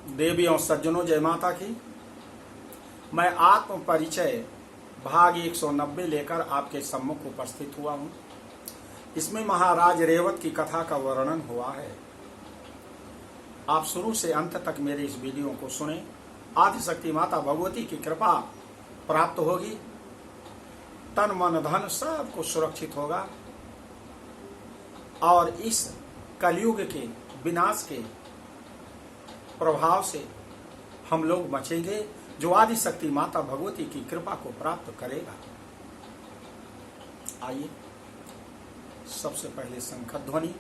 देवियों सज्जनों, जय माता की। मैं आत्म परिचय भाग 190 लेकर आपके सम्मुख उपस्थित हुआ हूँ। इसमें महाराज रेवत की कथा का वर्णन हुआ है। आप शुरू से अंत तक मेरे इस वीडियो को सुने। आदिशक्ति माता भगवती की कृपा प्राप्त होगी, तन मन धन सब कुछ सुरक्षित होगा और इस कलयुग के विनाश के प्रभाव से हम लोग बचेंगे, जो आदिशक्ति माता भगवती की कृपा को प्राप्त करेगा। आइए सबसे पहले शंख ध्वनि।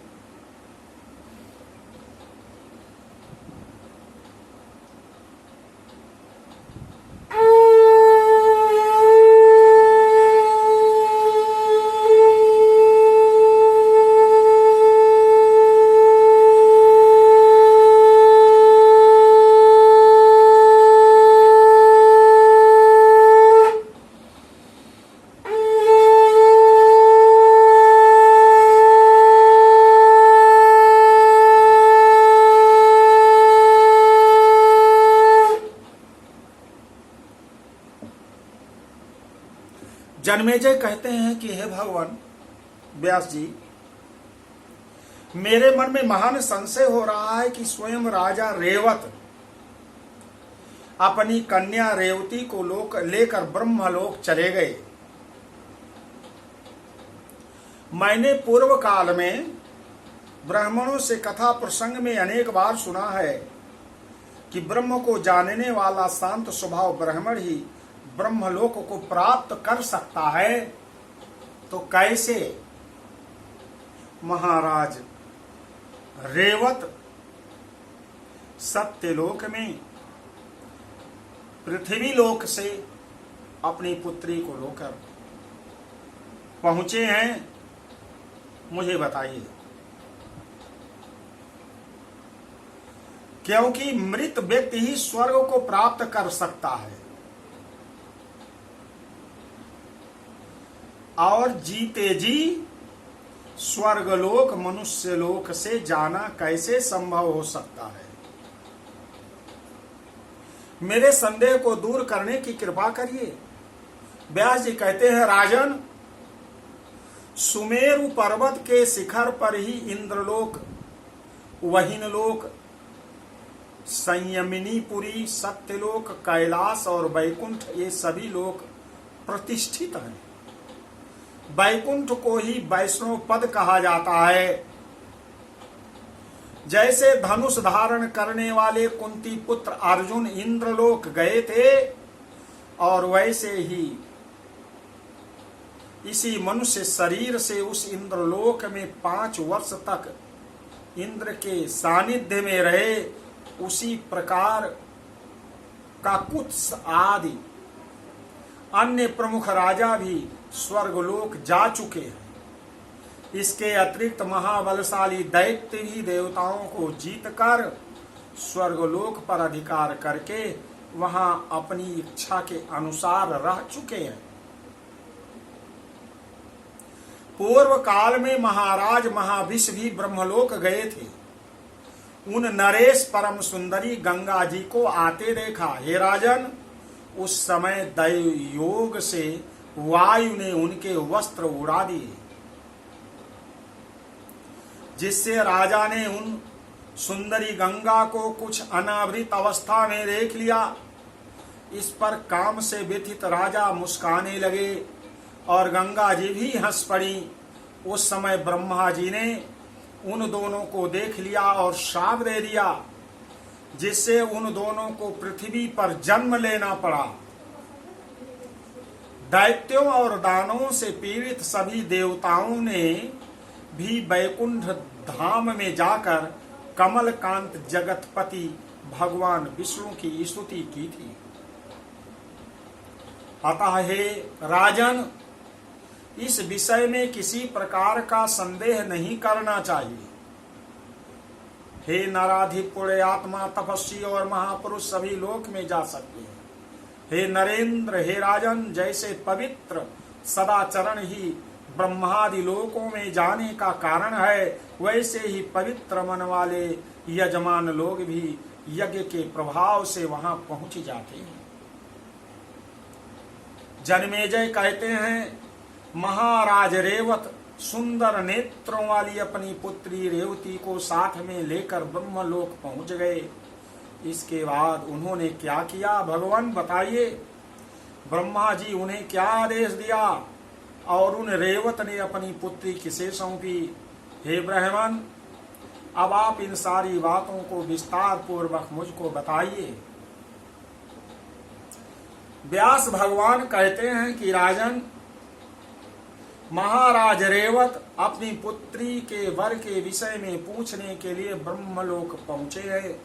जन्मेजय कहते हैं कि हे भगवान व्यास जी, मेरे मन में महान संशय हो रहा है कि स्वयं राजा रेवत अपनी कन्या रेवती को लेकर ब्रह्मलोक चले गए। मैंने पूर्व काल में ब्राह्मणों से कथा प्रसंग में अनेक बार सुना है कि ब्रह्म को जानने वाला शांत स्वभाव ब्राह्मण ही ब्रह्मलोक को प्राप्त कर सकता है। तो कैसे महाराज रेवत सत्यलोक में पृथ्वी लोक से अपनी पुत्री को लेकर पहुंचे हैं, मुझे बताइए। क्योंकि मृत व्यक्ति ही स्वर्ग को प्राप्त कर सकता है और जीते जी स्वर्गलोक मनुष्य लोक से जाना कैसे संभव हो सकता है। मेरे संदेह को दूर करने की कृपा करिए। व्यास जी कहते हैं, राजन, सुमेरु पर्वत के शिखर पर ही इंद्रलोक, वहीनलोक, संयमिनीपुरी, सत्यलोक, कैलाश और वैकुंठ, ये सभी लोक प्रतिष्ठित हैं। वैकुंठ को ही वैष्णव पद कहा जाता है। जैसे धनुष धारण करने वाले कुंती पुत्र अर्जुन इंद्रलोक गए थे, और वैसे ही इसी मनुष्य शरीर से उस इंद्रलोक में 5 वर्ष तक इंद्र के सानिध्य में रहे। उसी प्रकार काकुत्स आदि अन्य प्रमुख राजा भी स्वर्गलोक जा चुके हैं। इसके अतिरिक्त महाबलशाली दैत्य भी देवताओं को जीतकर स्वर्गलोक पर अधिकार करके वहां अपनी इच्छा के अनुसार रह चुके हैं। पूर्व काल में महाराज महाविष भी ब्रह्मलोक गए थे। उन नरेश परम सुंदरी गंगा जी को आते देखा। हे राजन, उस समय दैव योग से वायु ने उनके वस्त्र उड़ा दिए, जिससे राजा ने उन सुंदरी गंगा को कुछ अनावृत अवस्था में देख लिया। इस पर काम से व्यथित राजा मुस्काने लगे और गंगा जी भी हंस पड़ी। उस समय ब्रह्मा जी ने उन दोनों को देख लिया और शाप दे दिया, जिससे उन दोनों को पृथ्वी पर जन्म लेना पड़ा। दैत्यों और दानवों से पीड़ित सभी देवताओं ने भी वैकुंठ धाम में जाकर कमलकांत जगतपति भगवान विष्णु की स्तुति की थी। अतः हे राजन, इस विषय में किसी प्रकार का संदेह नहीं करना चाहिए। हे नराधिप पुण्यात्मा, तपस्वी और महापुरुष सभी लोक में जा सकते हैं। हे नरेंद्र, हे राजन, जैसे पवित्र सदाचरण ही ब्रह्मादि लोकों में जाने का कारण है, वैसे ही पवित्र मन वाले यजमान लोग भी यज्ञ के प्रभाव से वहां पहुंच जाते हैं। जन्मेजय कहते हैं, महाराज रेवत सुंदर नेत्रों वाली अपनी पुत्री रेवती को साथ में लेकर ब्रह्मलोक पहुंच गए। इसके बाद उन्होंने क्या किया भगवान बताइए। ब्रह्मा जी उन्हें क्या आदेश दिया और उन रेवत ने अपनी पुत्री किसे सौंपी? हे ब्राह्मण, अब आप इन सारी बातों को विस्तार पूर्वक मुझको बताइए। व्यास भगवान कहते हैं कि राजन, महाराज रेवत अपनी पुत्री के वर के विषय में पूछने के लिए ब्रह्मलोक पहुंचे हैं।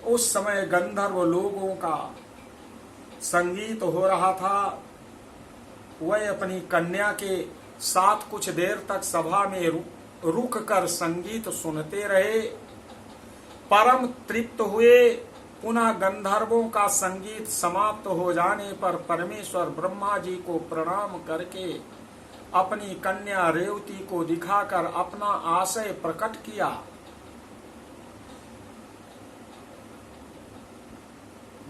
उस समय गंधर्व लोगों का संगीत हो रहा था। वह अपनी कन्या के साथ कुछ देर तक सभा में रुक कर संगीत सुनते रहे। परम तृप्त हुए। पुनः गंधर्वों का संगीत समाप्त हो जाने पर परमेश्वर ब्रह्मा जी को प्रणाम करके अपनी कन्या रेवती को दिखाकर अपना आशय प्रकट किया।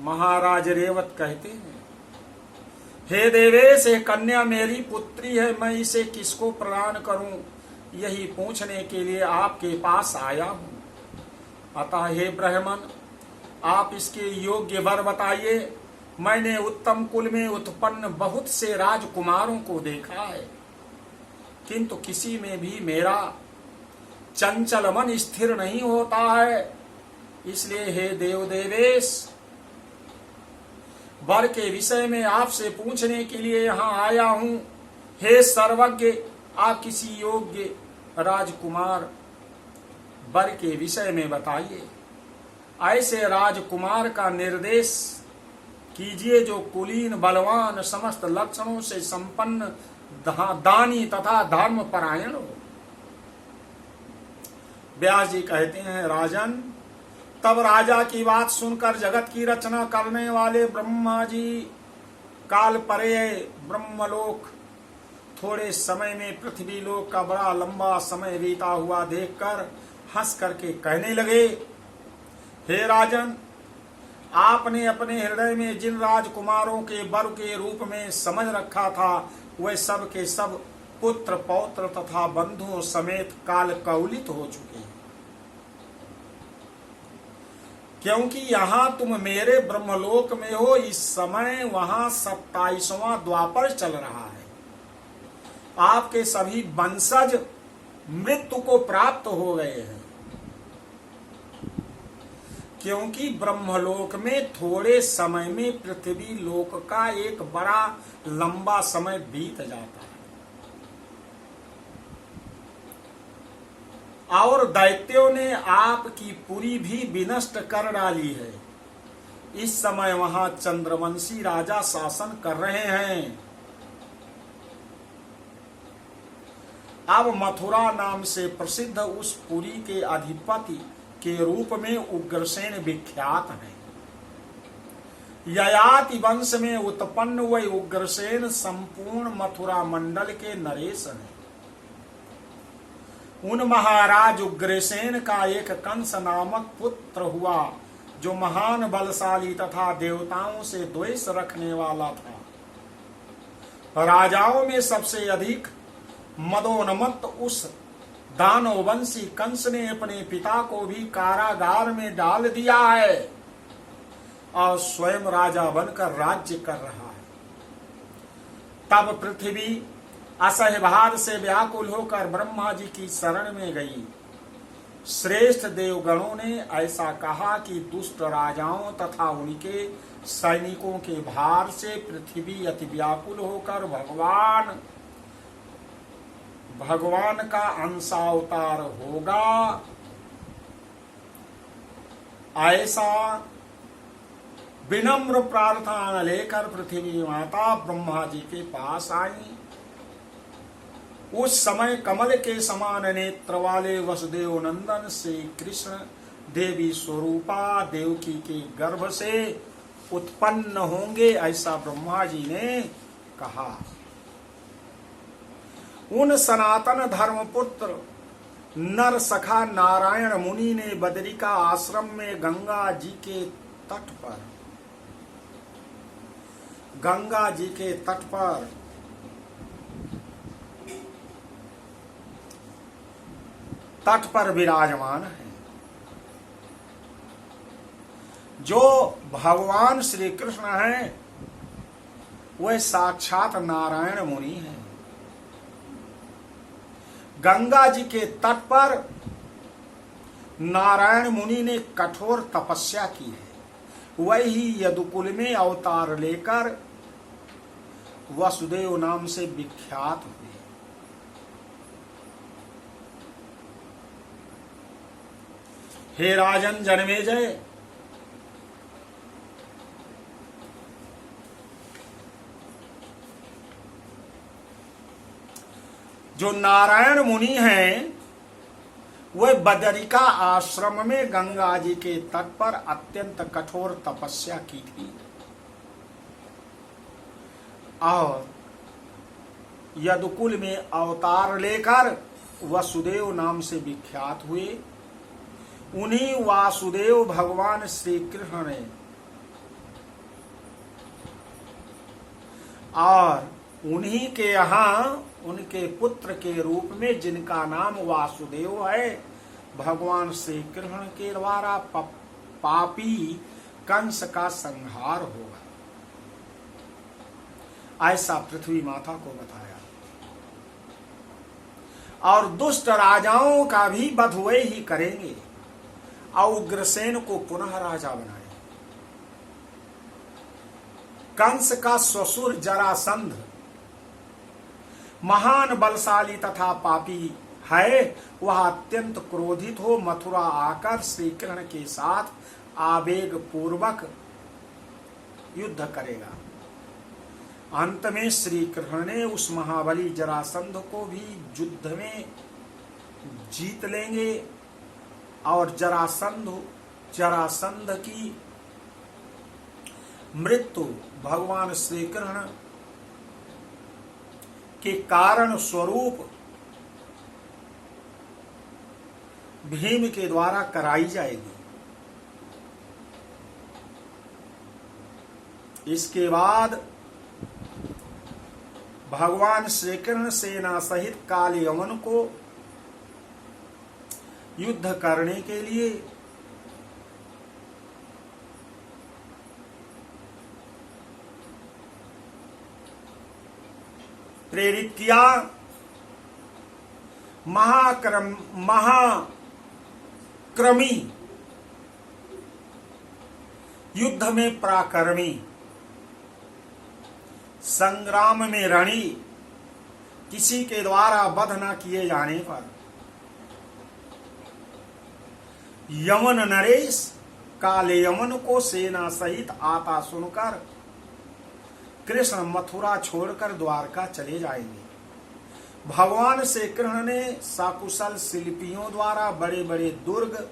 महाराज रेवत कहते हैं, हे देवेश, ये कन्या मेरी पुत्री है, मैं इसे किसको प्रदान करूं, यही पूछने के लिए आपके पास आया हूं। अतः हे ब्राह्मण, आप इसके योग्य वर बताइए। मैंने उत्तम कुल में उत्पन्न बहुत से राजकुमारों को देखा है, किंतु किसी में भी मेरा चंचल मन स्थिर नहीं होता है। इसलिए हे देव देवेश, वर के विषय में आपसे पूछने के लिए यहाँ आया हूँ। हे सर्वज्ञ, आप किसी योग्य राजकुमार वर के विषय में बताइए। ऐसे राजकुमार का निर्देश कीजिए जो कुलीन, बलवान, समस्त लक्षणों से संपन्न, दानी तथा धर्म परायण हो। व्यास जी कहते हैं, राजन, तब राजा की बात सुनकर जगत की रचना करने वाले ब्रह्मा जी काल परे ब्रह्मलोक थोड़े समय में पृथ्वी लोक का बड़ा लंबा समय बीता हुआ देखकर हंस करके कहने लगे, हे राजन, आपने अपने हृदय में जिन राजकुमारों के वर के रूप में समझ रखा था, वे सब के सब पुत्र, पौत्र तथा बंधुओं समेत काल कौलित हो चुके हैं। क्योंकि यहाँ तुम मेरे ब्रह्मलोक में हो, इस समय वहां 27वां द्वापर चल रहा है। आपके सभी वंशज मृत्यु को प्राप्त हो गए हैं, क्योंकि ब्रह्मलोक में थोड़े समय में पृथ्वी लोक का एक बड़ा लंबा समय बीत जाता है और दैत्यों ने आपकी पुरी भी विनष्ट कर डाली है। इस समय वहां चंद्रवंशी राजा शासन कर रहे हैं। अब मथुरा नाम से प्रसिद्ध उस पुरी के अधिपति के रूप में उग्रसेन विख्यात हैं। ययाति वंश में उत्पन्न वह उग्रसेन संपूर्ण मथुरा मंडल के नरेश हैं। उन महाराज उग्रसेन का एक कंस नामक पुत्र हुआ, जो महान बलशाली तथा देवताओं से द्वेष रखने वाला था। राजाओं में सबसे अधिक मदोन्मत्त उस दानववंशी कंस ने अपने पिता को भी कारागार में डाल दिया है और स्वयं राजा बनकर राज्य कर रहा है। तब पृथ्वी असह्यभार से व्याकुल होकर ब्रह्मा जी की शरण में गई। श्रेष्ठ देवगणों ने ऐसा कहा कि दुष्ट राजाओं तथा उनके सैनिकों के भार से पृथ्वी अति व्याकुल होकर भगवान का अंशावतार होगा। ऐसा विनम्र प्रार्थना लेकर पृथ्वी माता ब्रह्मा जी के पास आई। उस समय कमल के समान नेत्र वाले वसुदेव नंदन श्री कृष्ण देवी स्वरूपा देवकी के गर्भ से उत्पन्न होंगे, ऐसा ब्रह्मा जी ने कहा। उन सनातन धर्मपुत्र नर सखा नारायण मुनि ने बदरिका आश्रम में गंगा जी के तट पर, गंगा जी के तट पर विराजमान है। जो भगवान श्री कृष्ण हैं वह साक्षात नारायण मुनि हैं। गंगा जी के तट पर नारायण मुनि ने कठोर तपस्या की है। वही यदुकुल में अवतार लेकर वसुदेव नाम से विख्यात हुए। हे राजन जन्मेजय, जो नारायण मुनि हैं वह बदरिका आश्रम में गंगा जी के तट पर अत्यंत कठोर तपस्या की थी और यदुकुल में अवतार लेकर वसुदेव नाम से विख्यात हुए। उन्हीं वासुदेव भगवान श्री कृष्ण ने और उन्हीं के यहाँ उनके पुत्र के रूप में जिनका नाम वासुदेव है, भगवान श्री कृष्ण के द्वारा पापी कंस का संहार होगा, ऐसा पृथ्वी माता को बताया। और दुष्ट राजाओं का भी वध वे ही करेंगे और उग्रसेन को पुनः राजा बनाए। कंस का ससुर जरासंध महान बलशाली तथा पापी है। वह अत्यंत क्रोधित हो मथुरा आकर श्री कृष्ण के साथ आवेग पूर्वक युद्ध करेगा। अंत में श्री कृष्ण ने उस महाबली जरासंध को भी युद्ध में जीत लेंगे और जरासंध की मृत्यु भगवान श्री कृष्ण के कारण स्वरूप भीम के द्वारा कराई जाएगी। इसके बाद भगवान श्री कृष्ण सेना सहित काल यवन को युद्ध करने के लिए प्रेरित किया। महाक्रमी युद्ध में पराक्रमी, संग्राम में रणि, किसी के द्वारा वध न किए जाने पर यमन नरेश काले यमन को सेना सहित आता सुनकर कृष्ण मथुरा छोड़कर द्वारका चले जाएंगे। भगवान श्री कृष्ण ने सकुशल शिल्पियों द्वारा बड़े बड़े दुर्ग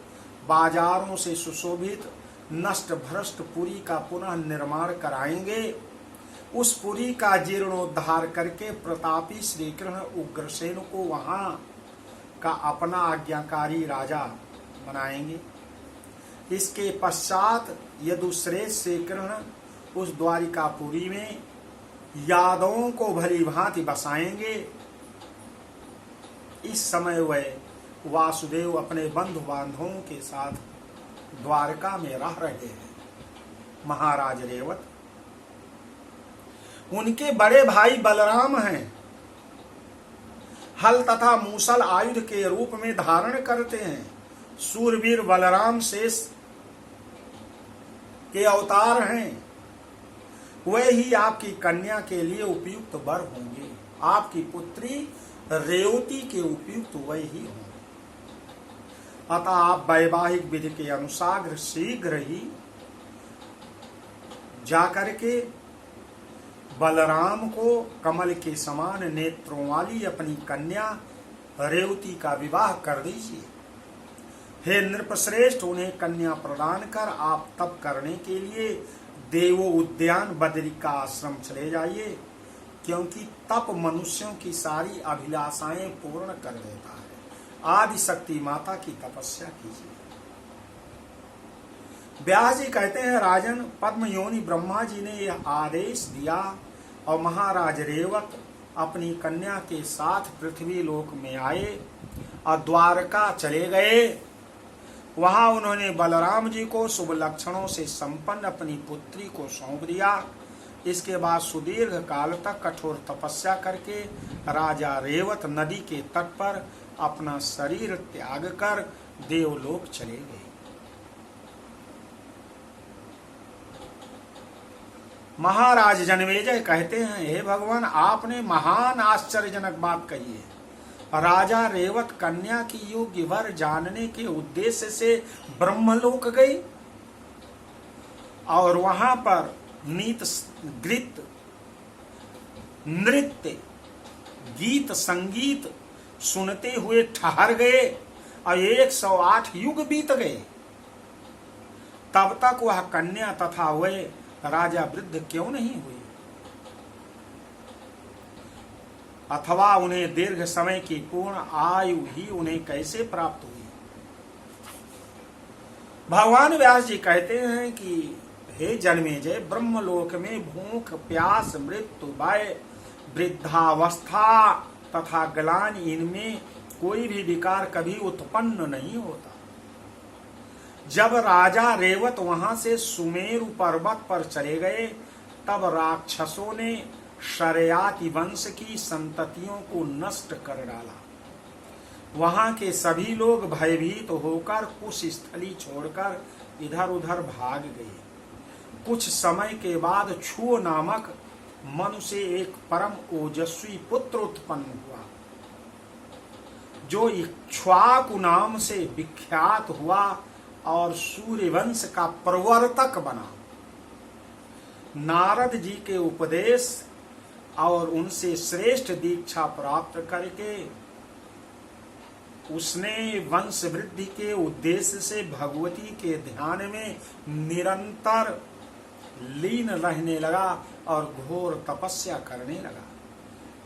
बाजारों से सुशोभित नष्ट भ्रष्ट पुरी का पुनः निर्माण कराएंगे। उस पुरी का जीर्णोद्धार करके प्रतापी श्री कृष्ण उग्रसेन को वहां का अपना आज्ञाकारी राजा बनाएंगे। इसके पश्चात यदुश्रेष्ठ श्री कृष्ण उस द्वारिकापुरी में यादवों को भली भांति बसाएंगे। इस समय वह वासुदेव अपने बंधु बांधवों के साथ द्वारका में रह रहे हैं। महाराज रेवत उनके बड़े भाई बलराम हैं। हल तथा मूसल आयुध के रूप में धारण करते हैं। सूरवीर बलराम शेष के अवतार हैं। वे ही आपकी कन्या के लिए उपयुक्त वर होंगे। आपकी पुत्री रेवती के उपयुक्त वे ही होंगे। अतः आप वैवाहिक विधि के अनुसार शीघ्र ही जाकर के बलराम को कमल के समान नेत्रों वाली अपनी कन्या रेवती का विवाह कर दीजिए। हे नृपश्रेष्ठ, उन्हें कन्या प्रदान कर आप तप करने के लिए देवो उद्यान बदरिका आश्रम चले जाइए, क्योंकि तप मनुष्यों की सारी अभिलाषाएं पूर्ण कर देता है। आदि शक्ति माता की तपस्या कीजिए। व्यास जी कहते हैं, राजन, पद्म योनि ब्रह्मा जी ने यह आदेश दिया और महाराज रेवत अपनी कन्या के साथ पृथ्वी लोक में आए और द्वारका चले गए। वहां उन्होंने बलराम जी को शुभ लक्षणों से संपन्न अपनी पुत्री को सौंप दिया। इसके बाद सुदीर्घ काल तक कठोर तपस्या करके राजा रेवत नदी के तट पर अपना शरीर त्याग कर देवलोक चले गए। महाराज जनमेजय कहते हैं, हे भगवान, आपने महान आश्चर्यजनक बात कही है। राजा रेवत कन्या की योग्य वर जानने के उद्देश्य से ब्रह्मलोक गई और वहां पर नीत गीत नृत्य गीत संगीत सुनते हुए ठहर गए और 108 युग बीत गए। तब तक वह कन्या तथा वे राजा वृद्ध क्यों नहीं हुए, अथवा उन्हें दीर्घ समय की पूर्ण आयु ही उन्हें कैसे प्राप्त हुई। भगवान व्यास जी कहते हैं कि हे जन्मेजय, ब्रह्मलोक में भूख, प्यास, मृत्यु, भय, वृद्धावस्था तथा ग्लानि, इनमें कोई भी विकार कभी उत्पन्न नहीं होता। जब राजा रेवत वहां से सुमेरु पर्वत पर चले गए, तब राक्षसों ने शरयाति वंश की संततियों को नष्ट कर डाला। वहां के सभी लोग भयभीत होकर कुश स्थली छोड़कर इधर उधर भाग गए। कुछ समय के बाद छुओ नामक मनु से एक परम ओजस्वी पुत्र उत्पन्न हुआ, जो इक्ष्वाकु नाम से विख्यात हुआ और सूर्यवंश का प्रवर्तक बना। नारद जी के उपदेश और उनसे श्रेष्ठ दीक्षा प्राप्त करके उसने वंश वृद्धि के उद्देश्य से भगवती के ध्यान में निरंतर लीन रहने लगा और घोर तपस्या करने लगा।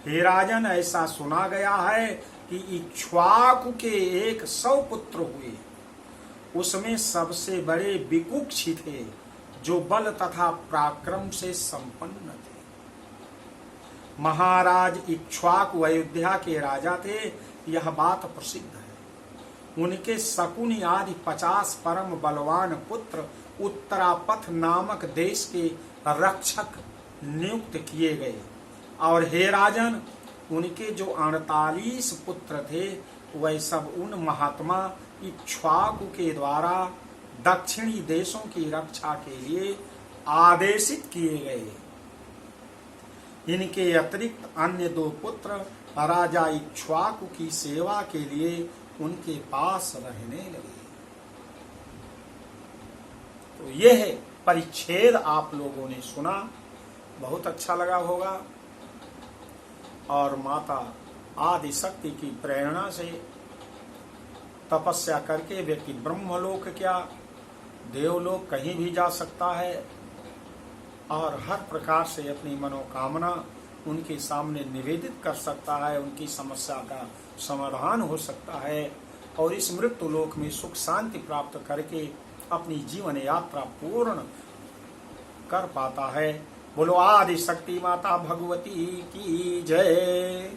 हे राजन, ऐसा सुना गया है कि इक्ष्वाकु के 100 पुत्र हुए। उसमें सबसे बड़े विकुक्षी थे, जो बल तथा पराक्रम से संपन्न थे। महाराज इक्ष्वाकु अयोध्या के राजा थे, यह बात प्रसिद्ध है। उनके शकुनि आदि 50 परम बलवान पुत्र उत्तरापथ नामक देश के रक्षक नियुक्त किए गए। और हे राजन, उनके जो 48 पुत्र थे, वह सब उन महात्मा इक्ष्वाकु के द्वारा दक्षिणी देशों की रक्षा के लिए आदेशित किए गए। इनके अतिरिक्त अन्य 2 पुत्र राजा इक्ष्वाकु की सेवा के लिए उनके पास रहने लगे। तो यह परिच्छेद आप लोगों ने सुना, बहुत अच्छा लगा होगा। और माता आदि शक्ति की प्रेरणा से तपस्या करके व्यक्ति ब्रह्मलोक क्या देवलोक कहीं भी जा सकता है और हर प्रकार से अपनी मनोकामना उनके सामने निवेदित कर सकता है। उनकी समस्या का समाधान हो सकता है और इस मृत्यु लोक में सुख शांति प्राप्त करके अपनी जीवन यात्रा पूर्ण कर पाता है। बोलो आदि शक्ति माता भगवती की जय।